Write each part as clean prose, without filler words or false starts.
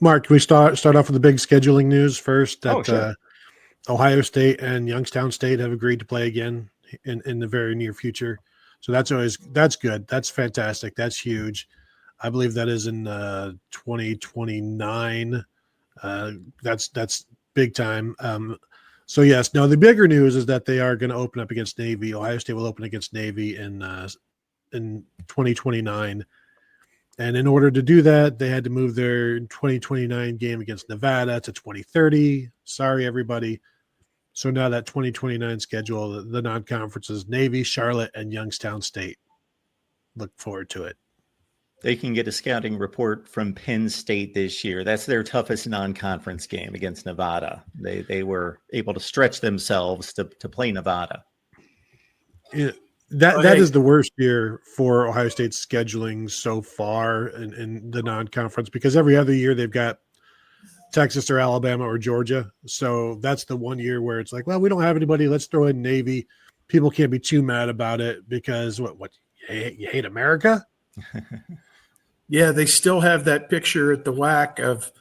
Mark, can we start off with the big scheduling news first? Oh, That sure. Ohio State and Youngstown State have agreed to play again in the very near future. So that's good. That's fantastic. That's huge. I believe that is in 2029. That's big time. So yes, no. The bigger news is that they are going to open up against Navy. Ohio State will open against Navy in 2029. And in order to do that, they had to move their 2029 game against Nevada to 2030. Sorry, everybody. So now that 2029 schedule, the non-conferences, Navy, Charlotte, and Youngstown State. Look forward to it. They can get a scouting report from Penn State this year. That's their toughest non-conference game against Nevada. They were able to stretch themselves to play Nevada. That is the worst year for Ohio State's scheduling so far in the non-conference, because every other year they've got Texas or Alabama or Georgia. So that's the one year where it's like, well, we don't have anybody. Let's throw in Navy. People can't be too mad about it because what you hate America? Yeah, they still have that picture at the WAC of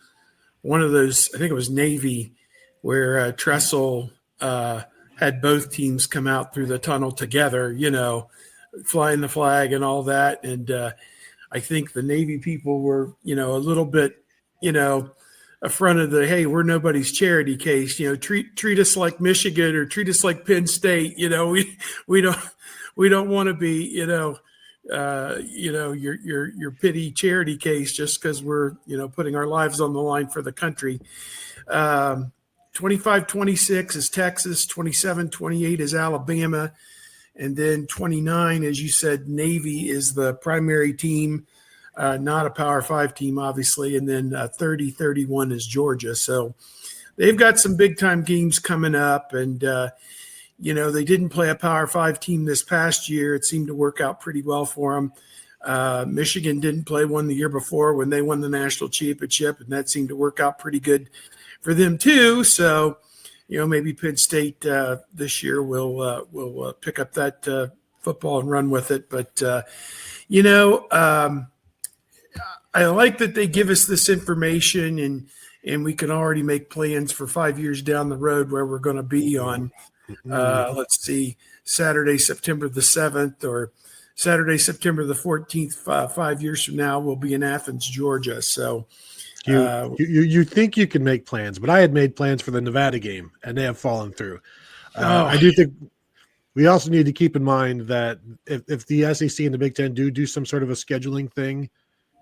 one of those, I think it was Navy, where Tressel had both teams come out through the tunnel together, flying the flag and all that. And I think the Navy people were, a little bit, affronted that, hey, we're nobody's charity case, treat us like Michigan or treat us like Penn State. We don't want to be, your pity charity case just because we're, putting our lives on the line for the country. 25-26 is Texas, 27-28 is Alabama, and then 29, as you said, Navy is the primary team, not a Power 5 team, obviously, and then 30-31 is Georgia. So they've got some big-time games coming up, and, they didn't play a Power 5 team this past year. It seemed to work out pretty well for them. Michigan didn't play one the year before when they won the national championship, and that seemed to work out pretty good for them too. So, maybe Penn State this year will pick up that football and run with it. But, I like that they give us this information and we can already make plans for 5 years down the road where we're going to be on, let's see, Saturday, September the 7th or Saturday, September the 14th, 5 years from now, we'll be in Athens, Georgia. So, you think you can make plans, but I had made plans for the Nevada game, and they have fallen through. I do think we also need to keep in mind that if the SEC and the Big Ten do some sort of a scheduling thing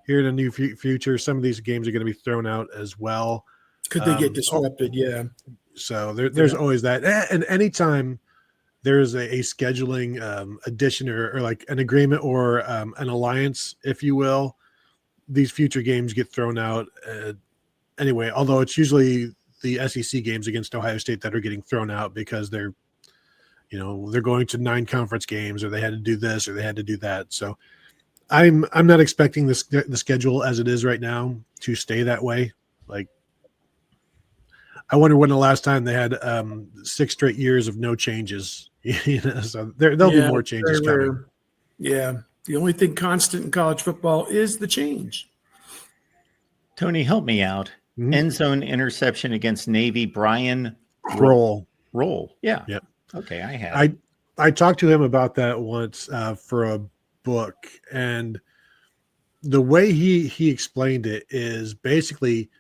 here in the near future, some of these games are going to be thrown out as well. Could they get disrupted? Yeah. So there's always that. And anytime there's a scheduling addition or like an agreement or an alliance, if you will, these future games get thrown out anyway, although it's usually the SEC games against Ohio State that are getting thrown out because they're going to 9 conference games, or they had to do this or they had to do that. So I'm not expecting the schedule as it is right now to stay that way. Like, I wonder when the last time they had 6 straight years of no changes. So there'll be more changes coming. Yeah. The only thing constant in college football is the change. Tony, help me out. Mm-hmm. End zone interception against Navy. Brian Roll. Yeah. Yep. Okay. I talked to him about that once for a book, and the way he explained it is basically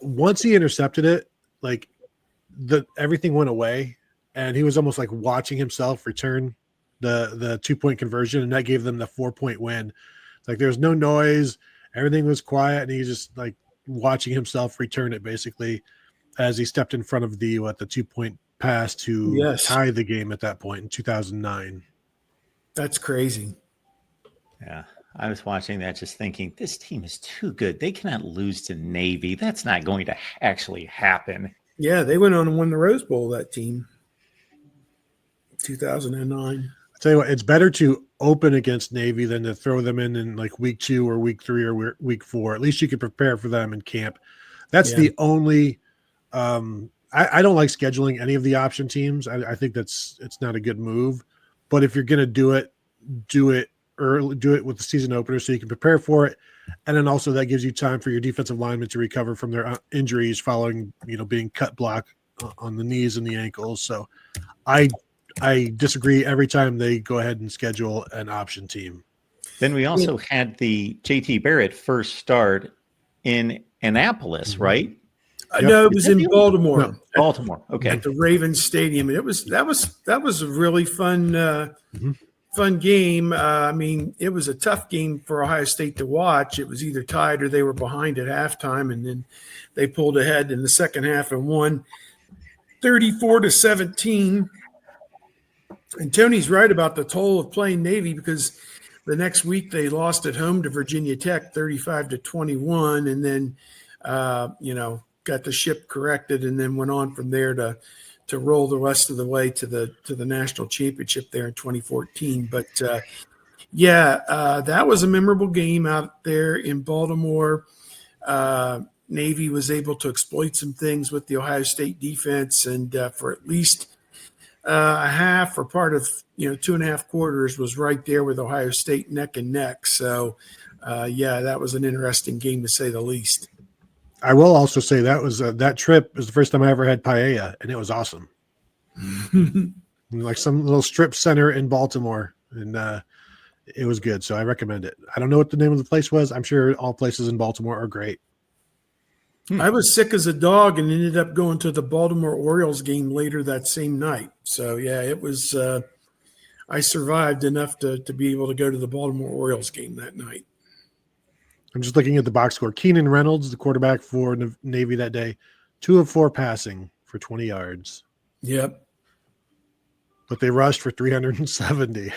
once he intercepted it, like everything went away, and he was almost like watching himself return the 2-point conversion, and that gave them the 4-point win. Like, there was no noise, everything was quiet, and he's just like watching himself return it basically as he stepped in front of the 2-point pass to tie the game at that point in 2009. That's crazy. Yeah, I was watching that just thinking, this team is too good. They cannot lose to Navy. That's not going to actually happen. Yeah, they went on and won the Rose Bowl, that team, 2009. Tell you what, it's better to open against Navy than to throw them in like week 2 or week 3 or week 4. At least you can prepare for them in camp. That's the only I don't like scheduling any of the option teams. I think it's not a good move. But if you're going to do it early, do it with the season opener so you can prepare for it. And then also that gives you time for your defensive linemen to recover from their injuries following, being cut block on the knees and the ankles. So I disagree every time they go ahead and schedule an option team. Then we also had the JT Barrett first start in Annapolis, right? No, it was in Baltimore. No, Baltimore. Okay. At the Ravens Stadium. And that was a really fun fun game. I mean, it was a tough game for Ohio State to watch. It was either tied or they were behind at halftime, and then they pulled ahead in the second half and won 34-17. And Tony's right about the toll of playing Navy, because the next week they lost at home to Virginia Tech 35-21, and then got the ship corrected, and then went on from there to roll the rest of the way to the national championship there in 2014. But that was a memorable game out there in Baltimore. Navy was able to exploit some things with the Ohio State defense, and for at least a half or part of 2.5 quarters was right there with Ohio State neck and neck. So that was an interesting game to say the least. I will also say that trip was the first time I ever had paella, and it was awesome. Like some little strip center in Baltimore, and it was good. So I recommend it. I don't know what the name of the place was. I'm sure all places in Baltimore are great. I was sick as a dog and ended up going to the Baltimore Orioles game later that same night. So it was. I survived enough to be able to go to the Baltimore Orioles game that night. I'm just looking at the box score. Keenan Reynolds, the quarterback for Navy that day, 2 of 4 passing for 20 yards. Yep. But they rushed for 370.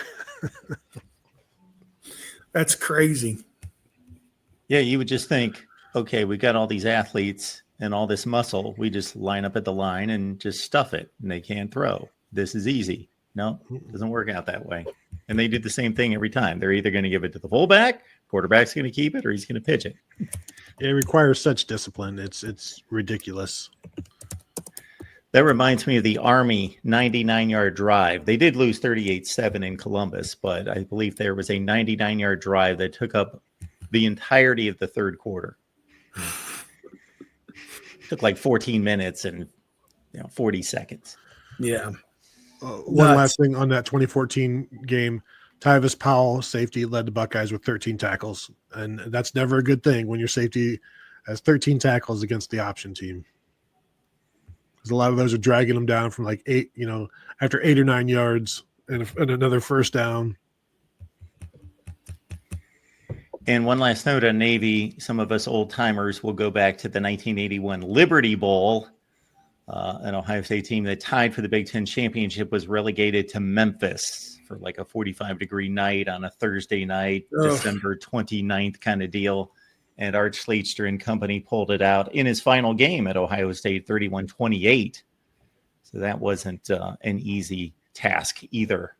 That's crazy. Yeah, you would just think, okay, we got all these athletes and all this muscle. We just line up at the line and just stuff it, and they can't throw. This is easy. No, it doesn't work out that way. And they did the same thing every time. They're either going to give it to the fullback, quarterback's going to keep it, or he's going to pitch it. It requires such discipline. It's ridiculous. That reminds me of the Army 99-yard drive. They did lose 38-7 in Columbus, but I believe there was a 99-yard drive that took up the entirety of the third quarter. Took like 14 minutes and 40 seconds. Yeah. One last thing on that 2014 game, Tyvis Powell, safety, led the Buckeyes with 13 tackles. And that's never a good thing when your safety has 13 tackles against the option team. Because a lot of those are dragging them down from like 8, after 8 or 9 yards and another first down. And one last note on Navy, some of us old timers will go back to the 1981 Liberty Bowl. An Ohio State team that tied for the Big Ten championship was relegated to Memphis for like a 45-degree night on a Thursday night, December 29th kind of deal. And Art Schlechter and company pulled it out in his final game at Ohio State, 31-28. So that wasn't an easy task either.